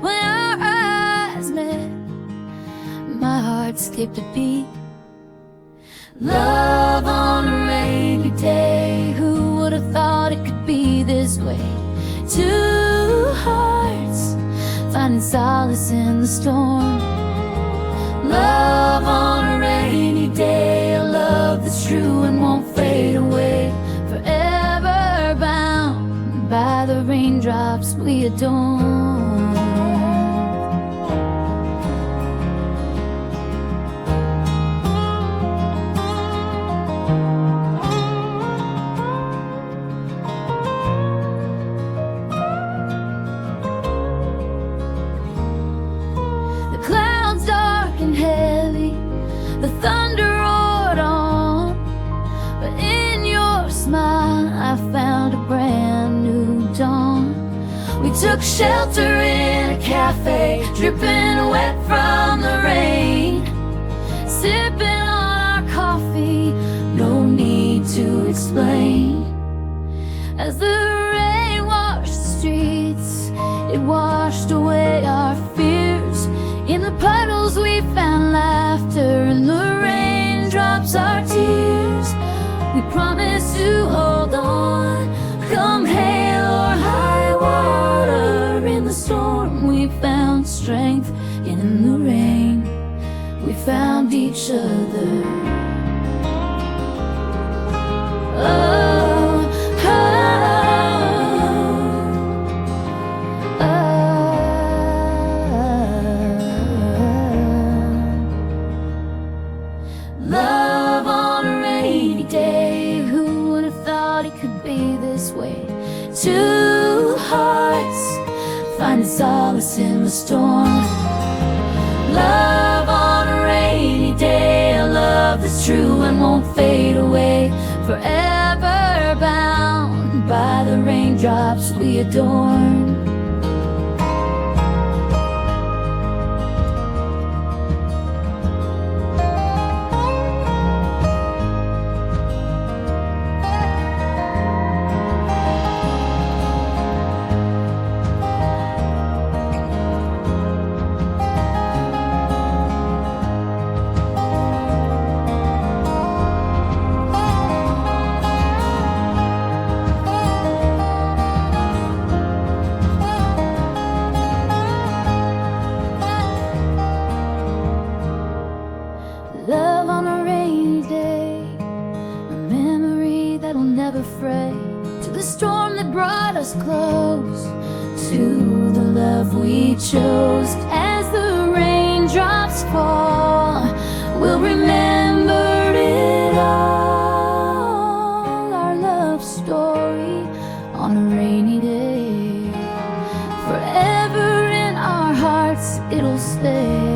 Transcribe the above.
when our eyes met, my heart skipped a beat. Love on a rainy day, who would have thought it could be this way? Two hearts finding solace in the storm. Love on a rainy day, a love that's true and won't fade away, forever bound by the raindrops we adore. The clouds dark and heavy, the thunder roared on, but in your smile I found a brand new dawn. We took shelter in a cafe, dripping wet from the rain, sipping on our coffee, no need to explain. As the rain washed the streets, it washed away our fears. In the puddles we found laughter, in the raindrops our tears. We promised to hold on, come hail or high water. In the storm we found strength, and in the rain we found each other. Oh, love on a rainy day, who would have thought it could be this way? Two hearts finding solace in the storm. Love on a rainy day, a love that's true and won't fade away, forever bound by the raindrops we adorn. Love on a rainy day, a memory that'll never fray, to the storm that brought us close, to the love we chose. As the raindrops fall, we'll remember it all, our love story on a rainy day. Forever in our hearts it'll stay.